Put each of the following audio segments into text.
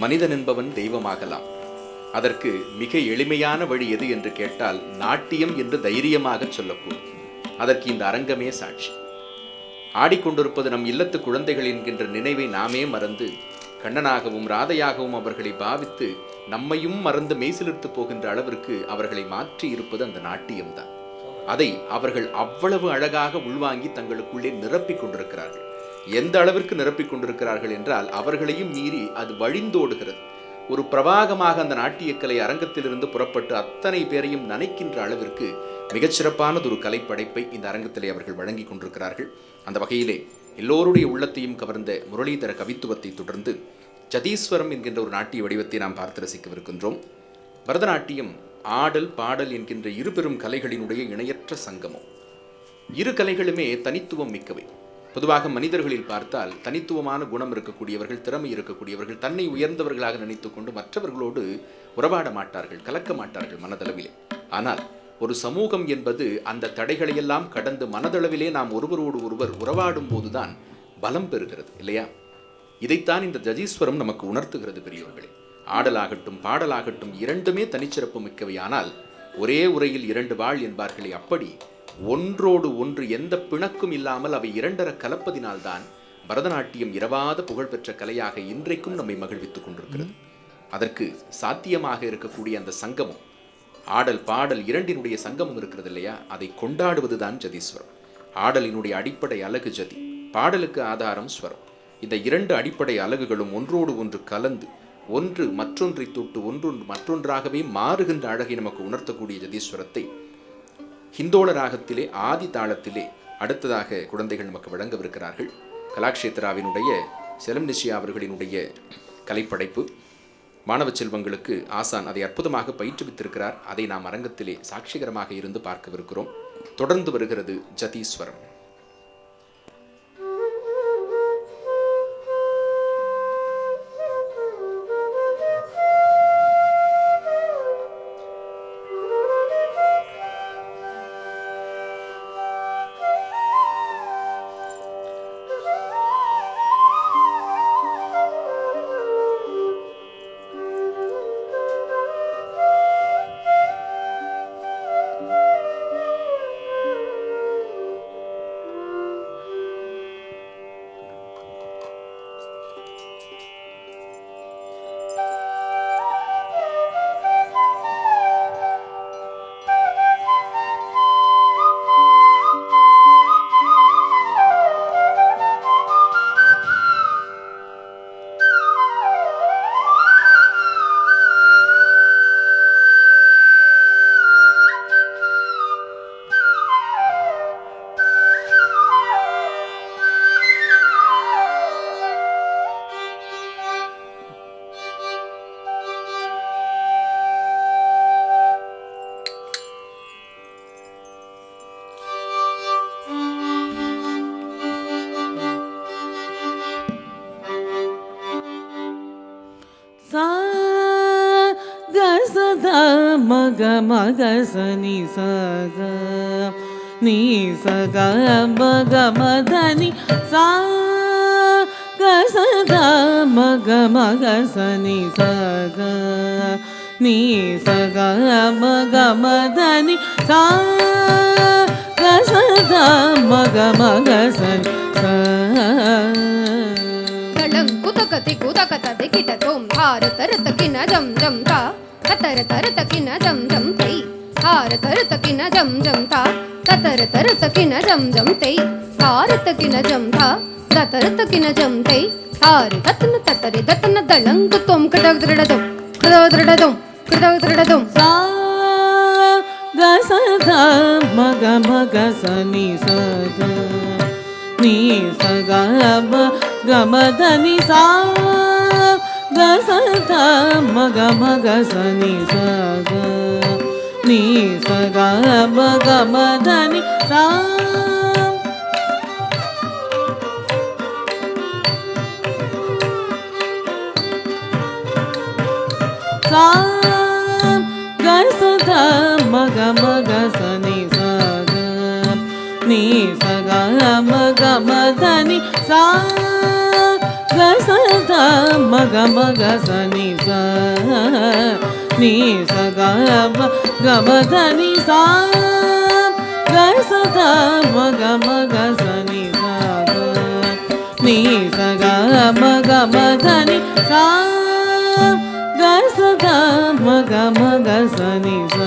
மனிதன் என்பவன் தெய்வமாகலாம். அதற்கு மிக எளிமையான வழி எது என்று கேட்டால் நாட்டியம் என்று தைரியமாக சொல்லக்கூடும். அதற்கு இந்த அரங்கமே சாட்சி. ஆடிக்கொண்டிருப்பது நம் இல்லத்து குழந்தைகள் என்கின்ற நினைவை நாமே மறந்து கண்ணனாகவும் ராதையாகவும் அவர்களை பாவித்து நம்மையும் மறந்து மெய்சிலிர்த்து போகின்ற அளவிற்கு அவர்களை மாற்றி இருப்பது அந்த நாட்டியம்தான். அதை அவர்கள் அவ்வளவு அழகாக உள்வாங்கி தங்களுக்குள்ளே நிரப்பிக் கொண்டிருக்கிறார்கள். எந்த அளவிற்கு நிரப்பிக் கொண்டிருக்கிறார்கள் என்றால் அவர்களையும் மீறி அது வழிந்தோடுகிறது. ஒரு பிரவாகமாக அந்த நாட்டியக்கலை அரங்கத்திலிருந்து புறப்பட்டு அத்தனை பேரையும் நனைக்கின்ற அளவிற்கு மிகச்சிறப்பானதொரு கலைப்படைப்பை இந்த அரங்கத்திலே அவர்கள் வழங்கி கொண்டிருக்கிறார்கள். அந்த வகையிலே எல்லோருடைய உள்ளத்தையும் கவர்ந்த முரளிதர கவித்துவத்தை தொடர்ந்து ஜதீஸ்வரம் என்கின்ற ஒரு நாட்டிய வடிவத்தை நாம் பார்த்து ரசிக்கவிருக்கின்றோம். பரதநாட்டியம் ஆடல் பாடல் என்கின்ற இரு பெரும் கலைகளினுடைய இணையற்ற சங்கமம். இரு கலைகளுமே தனித்துவம் மிக்கவை. பொதுவாக மனிதர்களில் பார்த்தால் தனித்துவமான குணம் இருக்கக்கூடியவர்கள், திறமை இருக்கக்கூடியவர்கள் தன்னை உயர்ந்தவர்களாக நினைத்து கொண்டு மற்றவர்களோடு உறவாட மாட்டார்கள், கலக்க மாட்டார்கள் மனதளவிலே. ஆனால் ஒரு சமூகம் என்பது அந்த தடைகளையெல்லாம் கடந்து மனதளவிலே நாம் ஒருவரோடு ஒருவர் உறவாடும் போதுதான் பலம் பெறுகிறது, இல்லையா? இதைத்தான் இந்த ஜதீஸ்வரம் நமக்கு உணர்த்துகிறது பெரியோர்களே. ஆடலாகட்டும் பாடலாகட்டும் இரண்டுமே தனிச்சிறப்பு மிக்கவை. ஆனால் ஒரே உரையில் இரண்டு வாழ் என்பார்களே, அப்படி ஒன்றோடு ஒன்று எந்த பிணக்கும் இல்லாமல் அவை இரண்டர கலப்பதினால்தான் பரதநாட்டியம் இரவாத புகழ்பெற்ற கலையாக இன்றைக்கும் நம்மை மகிழ்வித்துக் கொண்டிருக்கிறது. அதற்கு சாத்தியமாக இருக்கக்கூடிய அந்த சங்கமம், ஆடல் பாடல் இரண்டினுடைய சங்கமம் இருக்கிறது இல்லையா, அதை கொண்டாடுவதுதான் ஜதீஸ்வரம். ஆடலினுடைய அடிப்படை அலகு ஜதி, பாடலுக்கு ஆதாரம் ஸ்வரம். இந்த இரண்டு அடிப்படை அலகுகளும் ஒன்றோடு ஒன்று கலந்து ஒன்று மற்றொன்றை தொட்டு ஒன்றொன்று மற்றொன்றாகவே மாறுகின்ற அழகை நமக்கு உணர்த்தக்கூடிய ஜதீஸ்வரத்தை ஹிந்தோள ராகத்திலே ஆதி தாளத்திலே அடுத்ததாக குழந்தைகள் நமக்கு வழங்கவிருக்கிறார்கள். கலாக்ஷேத்ராவினுடைய செலம் நிஷியா அவர்களினுடைய கலைப்படைப்பு. மாணவ செல்வங்களுக்கு ஆசான் அதை அற்புதமாக பயிற்றுவித்திருக்கிறார். அதை நாம் அரங்கத்திலே சாட்சிகரமாக இருந்து பார்க்கவிருக்கிறோம். தொடர்ந்து வருகிறது ஜதீஸ்வரம். மக மக சனி சக நீ சக மக மதனி சா க சக மக மக சனி சக நீ சக மக மதனி சா க சக மக மக சனி குதகதி குதகததி கிட்டதோம் ஹார தரதகின ஜம் ஜம் தா கதர தரதகின ஜம் ஜம் தை ஹார தரதகின ஜம் ஜம் தா கதர தரதகின ஜம் ஜம் தை ஹார தகின ஜம் தா கதர தகின ஜம் தை ஹார தத்தன தத்தரி தத்தன தளங்கு தோம் கதகதரடதோம் கதகதரடதோம் கதகதரடதோம் சா க சத மக மக சனி சக நீ சக கமதனி சா க சத மக மக சனி சக நீ சக கமதனி சா சா க சத மக மக சனி சக நீ சக மக மதனி சா க ಗಸದ ಮಗ ಮಗ ಸನಿ ಸ ನೀ ಸಗ ಗಮದ ನಿ ಸಾ ಗಸದ ಮಗ ಮಗ ಸನಿ ಸ ನೀ ಸಗ ಮಗ ಮದ ನಿ ಸಾ ಗಸದ ಮಗ ಮಗ ಸನಿ ಸ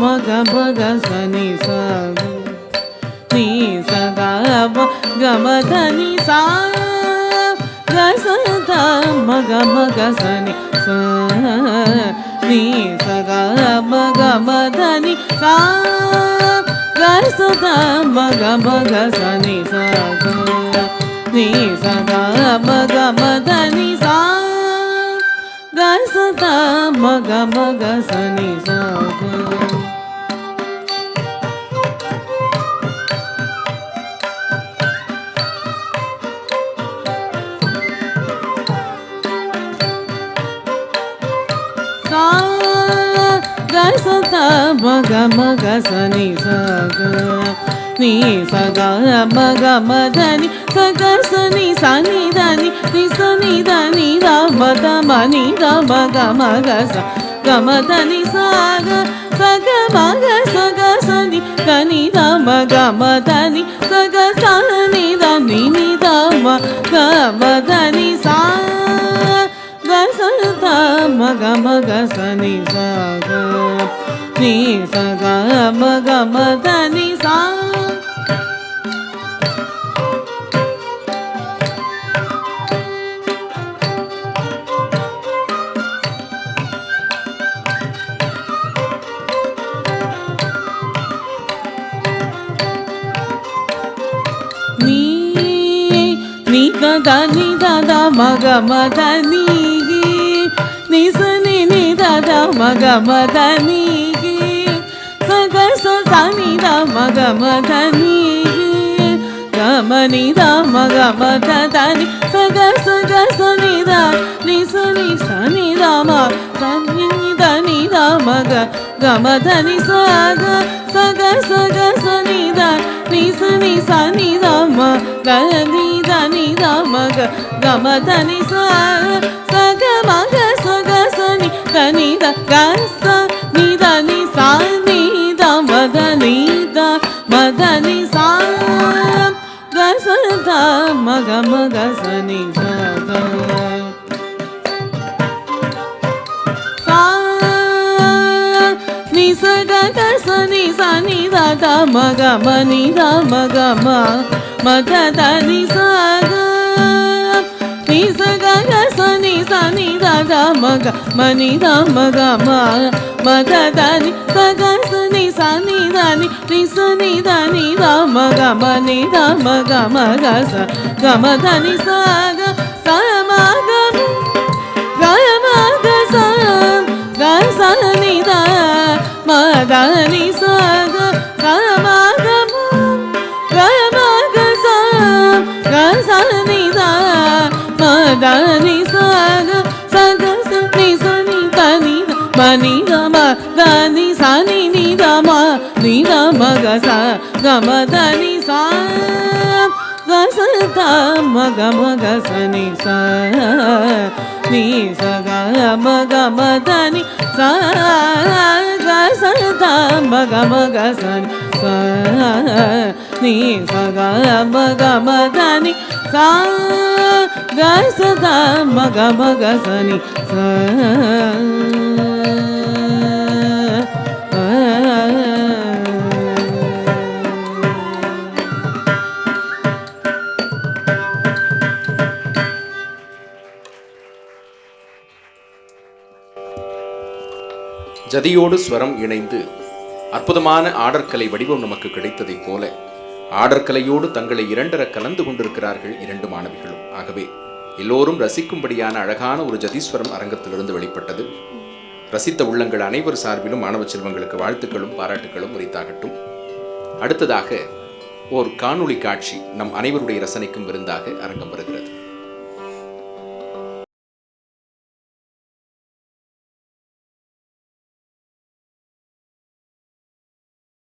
ಮಗ ಮಗ ಸನಿ ಸ ನೀ ಸಗ ಗಮದ ನಿ ಸಾ ಗಸದ ಮಗ ಮಗ ಸನಿ ಸ ನೀ ಸಗ ಮಗ ಮದ ನಿ ಸಾ ಗಸದ ಮಗ ಮಗ ಸನಿ ಸ ನೀ ಸಗ ಮಗ ಮದ ನಿ ಸಾ ಗಸದ ಮಗ ಮಗ ಸನಿ ಸ ಗಸದ ಮಗ ಮಗ ಸನಿ ಸಗ ನೀ ಸಗ ಮಗ ಮದನಿ ಸಗ ಸನಿ ಸನಿ ಧನಿ ನಿ ಸನಿ ಧನಿ ದ ಮದ ಮನಿ ದ ಮಗ ಮಗ ಸ ಗಮದನಿ ಸಾಗ ಸಗ ಮಗ ಸಗ ಸನಿ ಧನಿ ದ ಮಗ ಮದನಿ ಸಗ ಸನಿ ಧನಿ ನಿ ದ ಮಗ ಮದನಿ ಸಾ ಗಸದ ಮಗ ಮಗ ಸನಿ ಸಗ ನೀ ಸಗ ಮಗ ಮದ ನಿ ಸಾ ನೀ ದ ನಿ ದ ಮಗ ಮದ ನೀ ನಿ ಸ ನಿ ನಿ ದ ಮಗ ಮದ ನೀ ಸಗ ಸ ನಿ ದ ಮಗ ಮದ ನೀ ಗಮ ನಿ ದ ಮಗ ಮದ ದ ನಿ ಸಗ ಸಗ ಸ ನಿ ದ ನಿ ಸ ನಿ ದ ಮ ನಿ ದ ನಿ ದ ಮಗ ಗಮ ದ ನಿ ಸಗ ಸಗ ಸಗ ಸ ನಿ ದ ನಿ ಸ ನಿ ದ ಮ ಗ ನಿ ದ ನಿ ದ ಮಗ ಗಮ ದ ನಿ ಸಗ ಮಗ ಸಗ ಸ ನಿ ದ ನಿ ದ ಗ ಸ ನಿ ದ ನಿ ಸಾ ನಿ ದ ಮದ ನಿ ದ ಮದ ನಿ ಸಾ ಗಸದ ಮಗ ಮಗ ಸನಿ ಸಗ ಸಾ ನಿ ಸಗ ಗ ಸನಿ ಸನಿ ದ ದ ಮಗ ಮನಿ ದ ಮಗ ಮ ಮದ ದ ನಿ ಸಗ ನಿ ಸಗ ಗ ಸನಿ ಸನಿ ದ ದ ಮಗ ಮನಿ ದ ಮಗ ಮ ಮದ ದ ನಿ ಸಗ ಸನಿ ಸನಿ ದ ನಿ ನಿ ಸನಿ ದ ನಿ ದ ಮಗ ಮನಿ ದ ಮಗ ಮಗ ಸ ಗಮ ದ ನಿ ಸಗ ಸ ಮಗ ಗ ಮಗ ಸ ಗ ಸ ನಿ ದ ಮದ ನಿ ಸಗ ಸ ಮಗ ಗ ಮಗ ಸ ಗ ಸ ನಿ ದ ಮದ ನಿ ಸಗ ಸಗ ಸ ನಿ ಸ ನಿ ದ ನಿ ದ ಮನಿ ದ ಮ ದ ನಿ ಸ ನಿ ನಿ ದ ಮ ನಿ ದ ಮಗ ಸ ಗಮ ದ ನಿ ಸಾ ಗಸದ ಮಗ ಮಗ ಸನಿ ಸ ನೀ ಸಗ ಮಗ ಮದ ನಿ ಸ ಗಸದ ಮಗ ಮಗ ಸನಿ ಸ ನೀ ಸಗ ಮಗ ಮದ ನಿ ಸಾ ಗಸದ ಮಗ ಮಗ ಸನಿ ಸ ஜதியோடு ஸ்வரம் இணைந்து அற்புதமான ஆடற்கலை வடிவம் நமக்கு கிடைத்ததைப் போல ஆடற்கலையோடு தங்களை இரண்டர கலந்து கொண்டிருக்கிறார்கள் இரண்டு மாணவிகளும். ஆகவே எல்லோரும் ரசிக்கும்படியான அழகான ஒரு ஜதீஸ்வரம் அரங்கத்திலிருந்து வெளிப்பட்டது. ரசித்த உள்ளங்கள் அனைவர் சார்பிலும் மாணவ செல்வங்களுக்கு வாழ்த்துக்களும் பாராட்டுகளும் உரித்தாகட்டும். அடுத்ததாக ஓர் காணொளி காட்சி நம் அனைவருடைய ரசனைக்கும் விருந்தாக அரங்கம் வருகிறது.